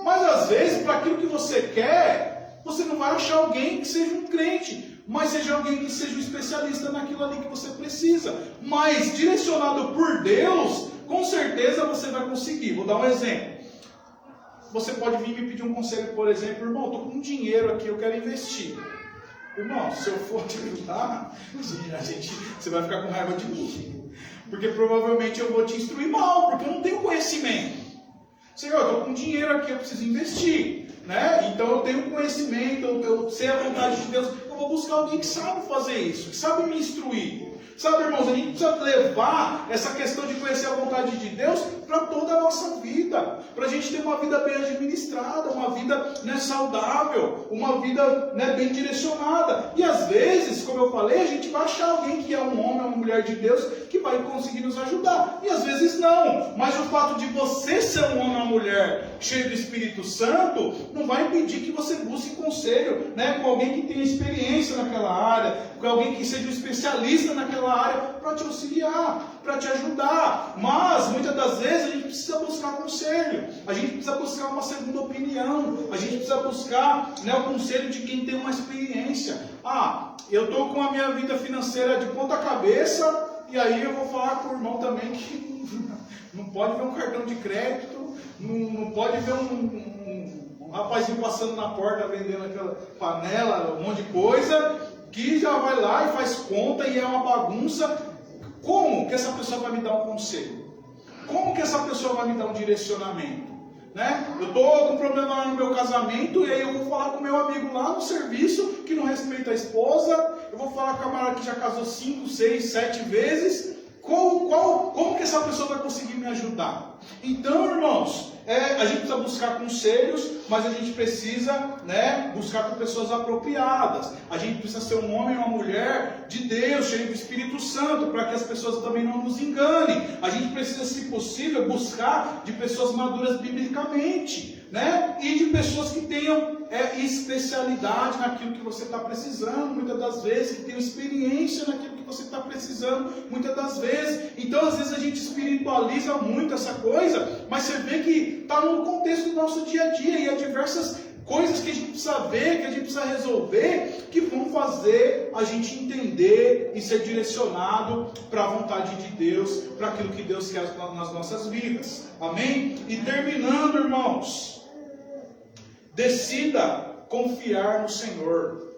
S1: Mas às vezes, para aquilo que você quer, você não vai achar alguém que seja um crente, mas seja alguém que seja um especialista naquilo ali que você precisa. Mas direcionado por Deus, com certeza você vai conseguir. Vou dar um exemplo. Você pode vir me pedir um conselho, por exemplo, irmão, estou com dinheiro aqui, eu quero investir. Irmão, se eu for te ajudar, você vai ficar com raiva de mim. Porque provavelmente eu vou te instruir mal, porque eu não tenho conhecimento. Senhor, eu estou com dinheiro aqui, eu preciso investir. Né? Então eu tenho conhecimento, eu sei a vontade de Deus. Eu vou buscar alguém que sabe fazer isso, que sabe me instruir. Sabe, irmãos, a gente precisa levar essa questão de conhecer a vontade de Deus para toda a nossa vida. Para a gente ter uma vida bem administrada, uma vida, né, saudável, uma vida, né, bem direcionada. E às vezes, como eu falei, a gente vai achar alguém que é um homem ou uma mulher de Deus que vai conseguir nos ajudar. E às vezes não. Mas o fato de você ser um homem ou uma mulher cheio do Espírito Santo não vai impedir que você busque conselho, né, com alguém que tenha experiência naquela área, com alguém que seja um especialista naquela área, para te auxiliar, para te ajudar. Mas muitas das vezes a gente precisa buscar conselho, a gente precisa buscar uma segunda opinião, a gente precisa buscar, né, o conselho de quem tem uma experiência. Eu estou com a minha vida financeira de ponta cabeça, e aí eu vou falar com o irmão também que não pode ver um cartão de crédito, não pode ver um rapazinho passando na porta vendendo aquela panela, um monte de coisa, que já vai lá e faz conta e é uma bagunça. Como que essa pessoa vai me dar um conselho? Como que essa pessoa vai me dar um direcionamento? Né? Eu estou com um problema lá no meu casamento, e aí eu vou falar com o meu amigo lá no serviço que não respeita a esposa, eu vou falar com a camarada que já casou 5, 6, 7 vezes. Como que essa pessoa vai conseguir me ajudar? Então, irmãos, a gente precisa buscar conselhos, mas a gente precisa, né, buscar com pessoas apropriadas. A gente precisa ser um homem ou uma mulher de Deus, cheio do Espírito Santo, para que as pessoas também não nos enganem. A gente precisa, se possível, buscar de pessoas maduras biblicamente, né, e de pessoas que tenham especialidade naquilo que você está precisando, muitas das vezes, que tenham experiência naquilo que você está precisando, muitas das vezes. Então, às vezes a gente espiritualiza muito essa coisa, mas você vê que está no contexto do nosso dia a dia, e há diversas coisas que a gente precisa ver, que a gente precisa resolver, que vão fazer a gente entender e ser direcionado para a vontade de Deus, para aquilo que Deus quer nas nossas vidas. Amém? E terminando, irmãos, decida confiar no Senhor.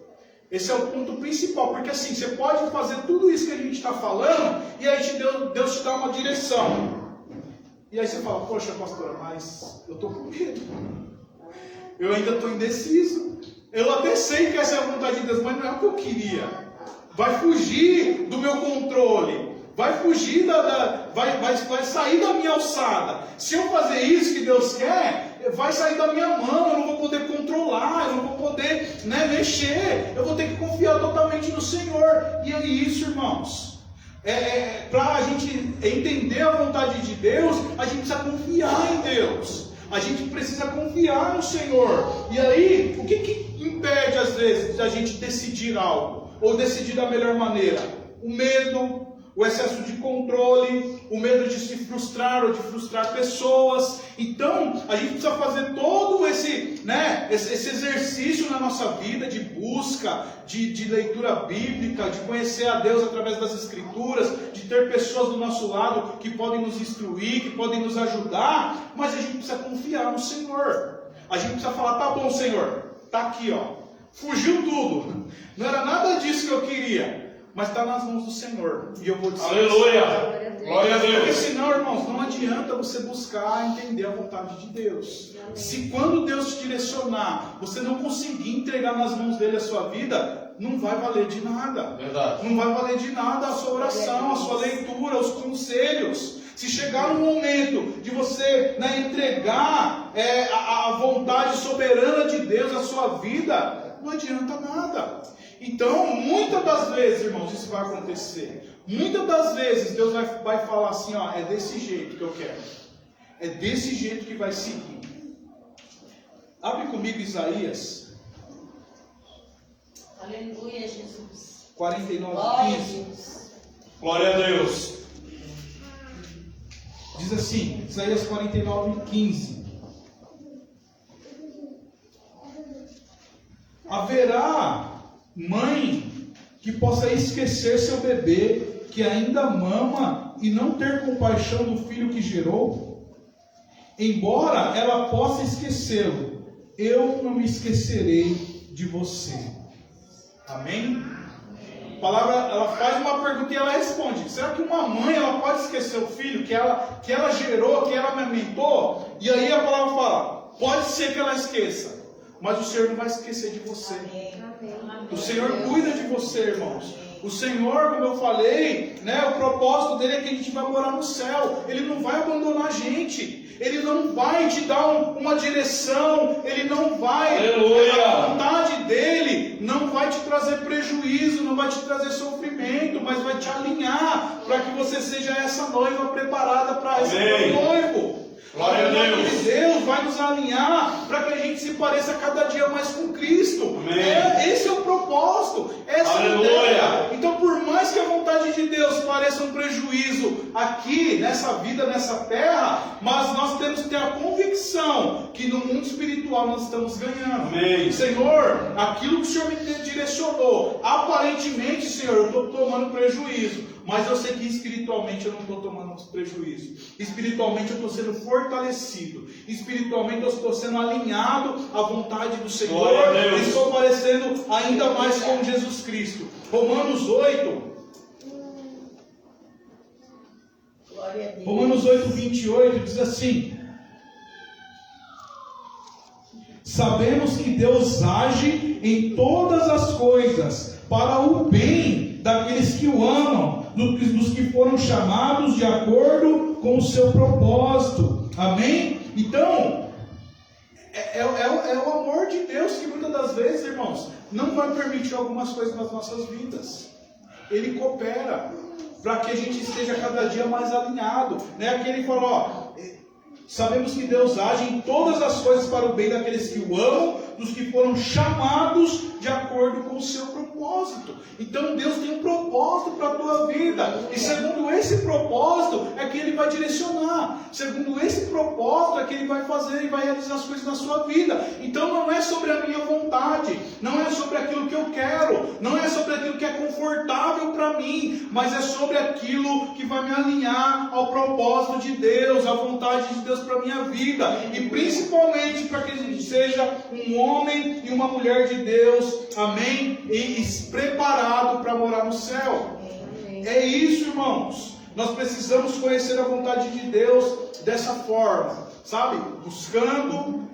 S1: Esse é o ponto principal, porque assim, você pode fazer tudo isso que a gente está falando, e aí Deus te dá uma direção. E aí você fala, poxa, pastor, mas eu estou com medo. Eu ainda estou indeciso. Eu até sei que essa é a vontade de Deus, mas não é o que eu queria. Vai fugir do meu controle. Vai fugir vai sair da minha alçada. Se eu fazer isso que Deus quer, vai sair da minha mão. Eu não vou poder controlar, eu não vou poder, né, mexer. Eu vou ter que confiar totalmente no Senhor. E é isso, irmãos. Para a gente entender a vontade de Deus, a gente precisa confiar em Deus. A gente precisa confiar no Senhor. E aí, o que impede às vezes da gente decidir algo? Ou decidir da melhor maneira? O medo, o excesso de controle, o medo de se frustrar ou de frustrar pessoas. Então, a gente precisa fazer todo esse exercício na nossa vida de busca, de leitura bíblica, de conhecer a Deus através das Escrituras, de ter pessoas do nosso lado que podem nos instruir, que podem nos ajudar, mas a gente precisa confiar no Senhor. A gente precisa falar, tá bom, Senhor, tá aqui, ó, fugiu tudo, não era nada disso que eu queria. mas está nas mãos do Senhor. E eu vou dizer
S3: Aleluia! Glória a
S1: porque
S3: Deus!
S1: senão, irmãos, não adianta você buscar entender a vontade de Deus. Se quando Deus te direcionar, você não conseguir entregar nas mãos dele a sua vida, não vai valer de nada.
S3: Verdade.
S1: Não vai valer de nada a sua oração, a sua leitura, os conselhos. Se chegar no momento de você, né, entregar a vontade soberana de Deus à sua vida, não adianta nada. Então, muitas das vezes, irmãos, isso vai acontecer. Muitas das vezes Deus vai falar assim, ó, é desse jeito que eu quero. É desse jeito que vai seguir. Abre comigo Isaías.
S2: Aleluia, Jesus.
S1: 49,
S2: Glória a
S1: 15.
S2: Deus.
S3: Glória a Deus!
S1: Diz assim, Isaías 49, 15. Haverá mãe que possa esquecer seu bebê, que ainda mama, e não ter compaixão do filho que gerou? Embora ela possa esquecê-lo, eu não me esquecerei de você. Amém? A palavra, ela faz uma pergunta e ela responde. Será que uma mãe ela pode esquecer o filho que ela gerou, que ela amamentou? E aí a palavra fala, pode ser que ela esqueça, mas o Senhor não vai esquecer de você. O Senhor cuida de você, irmãos. O Senhor, como eu falei, né, o propósito dele é que a gente vai morar no céu. Ele não vai abandonar a gente. Ele não vai te dar uma direção. Ele não vai...
S3: Aleluia!
S1: A vontade dele não vai te trazer prejuízo, não vai te trazer sofrimento, mas vai te alinhar para que você seja essa noiva preparada para esse noivo.
S3: Glória a Deus!
S1: Deus vai nos alinhar para que a gente se pareça cada dia mais com Cristo. Esse é o propósito, essa é a ideia. Então, por mais que a vontade de Deus pareça um prejuízo aqui, nessa vida, nessa terra, mas nós temos que ter a convicção que no mundo espiritual nós estamos ganhando.
S3: Amém.
S1: Senhor, aquilo que o Senhor me direcionou, aparentemente, Senhor, eu estou tomando prejuízo, mas eu sei que espiritualmente eu não estou tomando prejuízo. Espiritualmente eu estou sendo fortalecido. Espiritualmente eu estou sendo alinhado à vontade do Senhor. E estou parecendo ainda mais com Jesus Cristo. Romanos 8.
S2: Glória a Deus.
S1: Romanos 8, 28 diz assim: sabemos que Deus age em todas as coisas para o bem daqueles que o amam, dos que foram chamados de acordo com o seu propósito. Amém? Então, é o amor de Deus que muitas das vezes, irmãos, não vai permitir algumas coisas nas nossas vidas. Ele coopera para que a gente esteja cada dia mais alinhado. Né? Aqui ele falou, ó, sabemos que Deus age em todas as coisas para o bem daqueles que o amam, dos que foram chamados de acordo com o seu propósito. Então Deus tem um propósito para a tua vida. E segundo esse propósito é que Ele vai direcionar. Segundo esse propósito é que Ele vai fazer e vai realizar as coisas na sua vida. Então não é sobre a minha vontade, não é sobre aquilo que eu quero, não é sobre aquilo que é confortável para mim, mas é sobre aquilo que vai me alinhar ao propósito de Deus, à vontade de Deus para a minha vida. E principalmente para que a gente seja um homem e uma mulher de Deus, amém? E preparado para morar no céu. É isso, irmãos. Nós precisamos conhecer a vontade de Deus dessa forma, sabe? Buscando,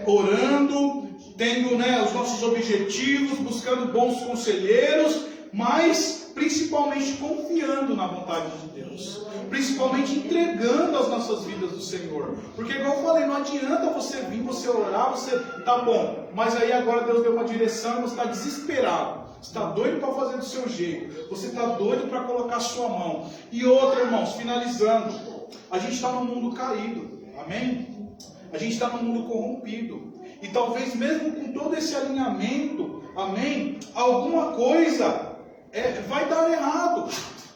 S1: orando, tendo, né, os nossos objetivos, buscando bons conselheiros, mas principalmente confiando na vontade de Deus, principalmente entregando as nossas vidas do Senhor. Porque, igual eu falei, não adianta você vir, você orar, você tá bom, mas aí agora Deus deu uma direção e você está desesperado, você está doido para fazer do seu jeito, você está doido para colocar a sua mão. E outra, irmãos, finalizando, a gente está num mundo caído, amém? A gente está num mundo corrompido, e talvez mesmo com todo esse alinhamento, amém, alguma coisa vai dar errado.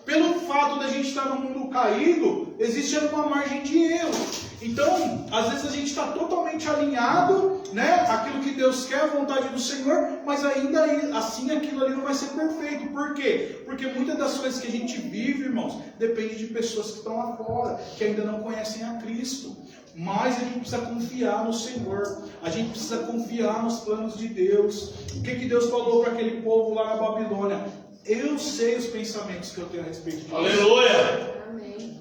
S1: Pelo fato da gente estar no mundo caído, existe uma margem de erro. Então, às vezes a gente está totalmente alinhado, né, aquilo que Deus quer, a vontade do Senhor, mas ainda assim aquilo ali não vai ser perfeito. Por quê? Porque muitas das coisas que a gente vive, irmãos, depende de pessoas que estão lá fora, que ainda não conhecem a Cristo. Mas a gente precisa confiar no Senhor, a gente precisa confiar nos planos de Deus. O que Deus falou para aquele povo lá na Babilônia? Eu sei os pensamentos que eu tenho a respeito de você.
S3: Aleluia.
S2: Amém.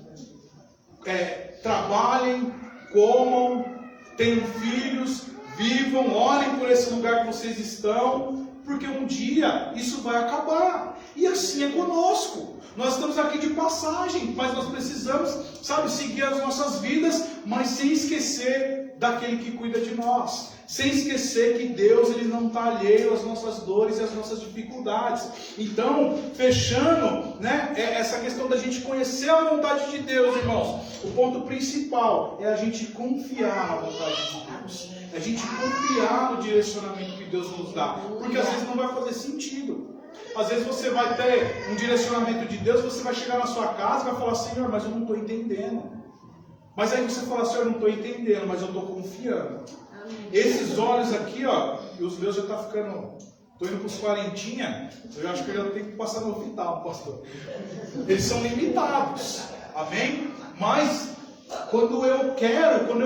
S1: Trabalhem, comam, tenham filhos, vivam, orem por esse lugar que vocês estão, porque um dia isso vai acabar. E assim é conosco. Nós estamos aqui de passagem, mas nós precisamos, seguir as nossas vidas, mas sem esquecer daquele que cuida de nós. Sem esquecer que Deus, Ele não está alheio às nossas dores e às nossas dificuldades. Então, fechando, essa questão da gente conhecer a vontade de Deus, irmãos, o ponto principal é a gente confiar na vontade de Deus. É a gente confiar no direcionamento que Deus nos dá. Porque às vezes não vai fazer sentido. Às vezes você vai ter um direcionamento de Deus, você vai chegar na sua casa e vai falar: Senhor, mas eu não estou entendendo. Mas aí você fala: Senhor, eu não estou entendendo, mas eu estou confiando. Esses olhos aqui, e os meus já estão ficando... Estou indo para os 40, eu acho que eu já tenho que passar no hospital, pastor. Eles são limitados, amém? Mas, quando eu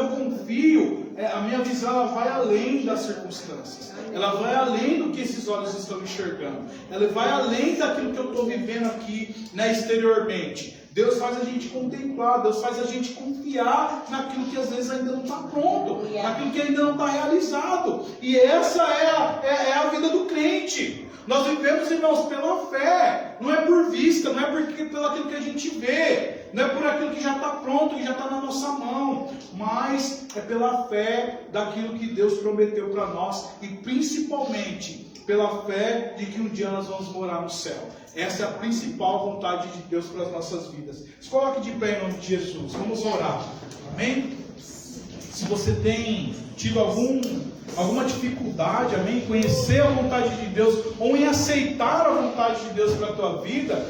S1: confio, a minha visão ela vai além das circunstâncias. Ela vai além do que esses olhos estão enxergando. Ela vai além daquilo que eu estou vivendo aqui, exteriormente. Deus faz a gente contemplar, Deus faz a gente confiar naquilo que às vezes ainda não está pronto, naquilo que ainda não está realizado. E essa é a vida do crente. Nós vivemos, irmãos, pela fé, não é por vista, não é pelo aquilo que a gente vê, não é por aquilo que já está pronto, que já está na nossa mão, mas é pela fé daquilo que Deus prometeu para nós e principalmente pela fé de que um dia nós vamos morar no céu. Essa é a principal vontade de Deus para as nossas vidas. Se coloque de pé em nome de Jesus. Vamos orar. Amém? Se você tem tido alguma dificuldade, amém, em conhecer a vontade de Deus ou em aceitar a vontade de Deus para a tua vida,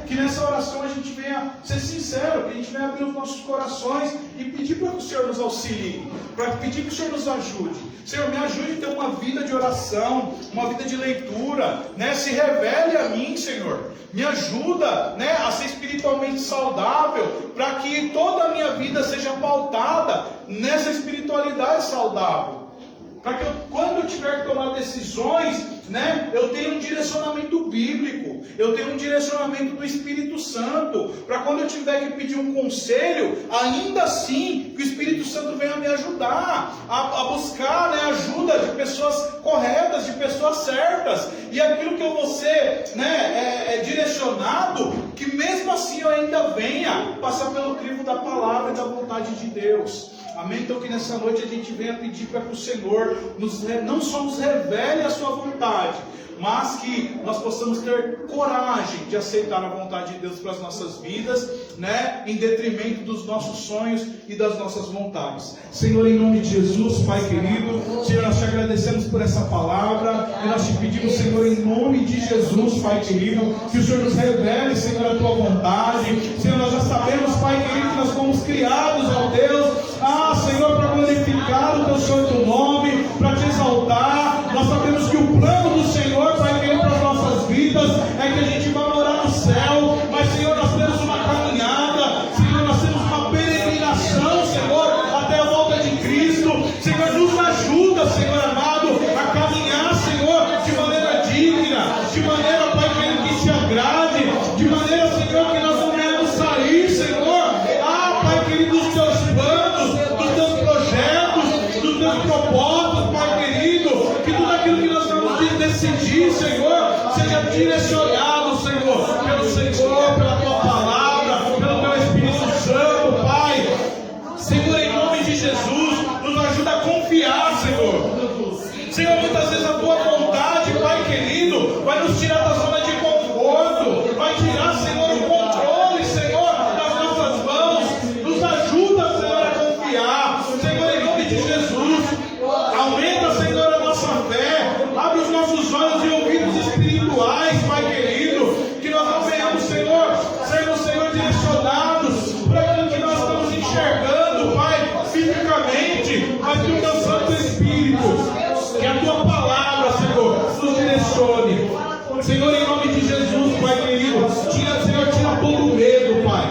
S1: que nessa oração a gente venha ser sincero, que a gente venha abrir os nossos corações e pedir para que o Senhor nos auxilie, para pedir que o Senhor nos ajude. Senhor, me ajude a ter uma vida de oração, uma vida de leitura, se revele a mim, Senhor. Me ajuda, a ser espiritualmente saudável, para que toda a minha vida seja pautada nessa espiritualidade saudável. Para que quando eu tiver que tomar decisões, eu tenha um direcionamento bíblico, eu tenho um direcionamento do Espírito Santo, para quando eu tiver que pedir um conselho, ainda assim, que o Espírito Santo venha me ajudar a buscar ajuda de pessoas corretas, de pessoas certas, e aquilo que eu vou ser direcionado, que mesmo assim eu ainda venha passar pelo crivo da palavra e da vontade de Deus. Amém? Então que nessa noite a gente venha pedir para que o Senhor não só nos revele a sua vontade, mas que nós possamos ter coragem de aceitar a vontade de Deus para as nossas vidas, em detrimento dos nossos sonhos e das nossas vontades. Senhor, em nome de Jesus, Pai querido, Senhor, nós te agradecemos por essa palavra e nós te pedimos, Senhor, em nome de Jesus, Pai querido, que o Senhor nos revele, Senhor, a tua vontade. Senhor, nós já sabemos, Pai querido, que nós fomos criados, ó Deus, Senhor, para glorificar o teu santo nome, para te exaltar. Nós sabemos que o plano do Senhor, Pai querido, para as nossas vidas é que a gente vai morar no céu. Mas, Senhor, nós temos uma caminhada, Senhor, nós temos uma peregrinação, Senhor, até a volta de Cristo. Senhor, nos ajuda, Senhor amado, a caminhar, Senhor, de maneira digna, de maneira, Pai querido, que te agrade, de maneira, Senhor, que nós não venhamos sair, Senhor, Pai querido, dos teus planos, dos teus projetos, dos teus propósitos, Pai querido, que tudo aquilo que nós vamos decidir, Senhor, seja direcionado, Senhor, pelo Senhor, pela tua palavra, pelo teu Espírito Santo, Pai. Senhor, em nome de Jesus, nos ajuda a confiar, Senhor. Senhor, muitas vezes a tua vontade, Pai querido, vai nos tirar da zona de conforto, vai tirar, Senhor, o controle, Senhor, das nossas mãos. Nos ajuda, Senhor, a confiar. Senhor, em nome de Jesus, aumenta, Senhor, a nossa fé, abre os nossos olhos e ouvidos espirituais, Pai querido, que nós não venhamos, Senhor, sermos, Senhor, direcionados para aquilo que nós estamos enxergando, Pai, fisicamente, mas que o teu Santo Espírito, que a tua palavra, Senhor, nos direcione. Senhor, em nome de Jesus, Pai querido, Senhor, tira todo medo, Pai.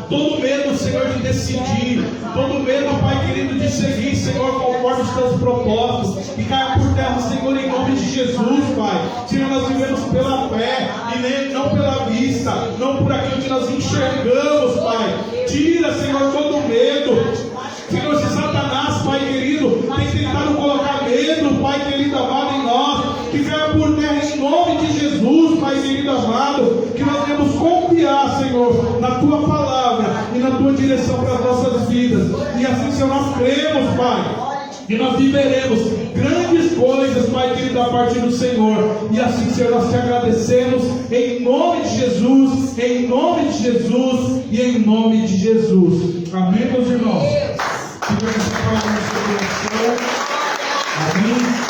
S1: Todo medo, Senhor, de decidir. Todo medo, Pai querido, de seguir, Senhor, conforme os teus propósitos. E caia por terra, Senhor, em nome de Jesus. Jesus, Pai. Senhor, nós vivemos pela fé e não pela vista, não por aquilo que nós enxergamos, Pai. Tira, Senhor, todo o medo. Senhor, se Satanás, Pai querido, tem tentado colocar medo, Pai querido amado, em nós, que caia por terra em nome de Jesus, Pai querido amado, que nós devemos confiar, Senhor, na Tua palavra e na Tua direção para as nossas vidas. E assim, Senhor, nós cremos, Pai, e nós viveremos grandes coisas, Pai querido, a partir do Senhor. E assim, Senhor, nós te agradecemos em nome de Jesus, em nome de Jesus e em nome de Jesus. Amém, meus irmãos? Fica essa palavra no seu coração. Amém?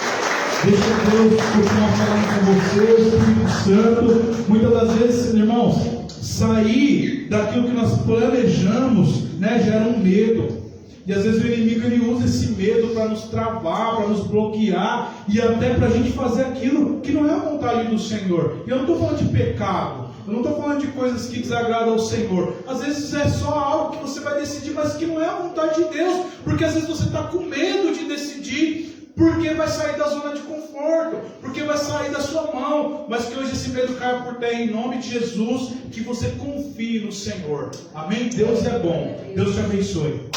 S1: Deixa Deus continuar falando com você, o Espírito Santo. Muitas das vezes, irmãos, sair daquilo que nós planejamos, né, gera um medo. E às vezes o inimigo ele usa esse medo para nos travar, para nos bloquear e até para a gente fazer aquilo que não é a vontade do Senhor. E eu não estou falando de pecado, eu não estou falando de coisas que desagradam ao Senhor. Às vezes é só algo que você vai decidir, mas que não é a vontade de Deus, porque às vezes você está com medo de decidir, porque vai sair da zona de conforto, porque vai sair da sua mão, mas que hoje esse medo caia por terra em nome de Jesus, que você confie no Senhor. Amém? Deus é bom. Deus te abençoe.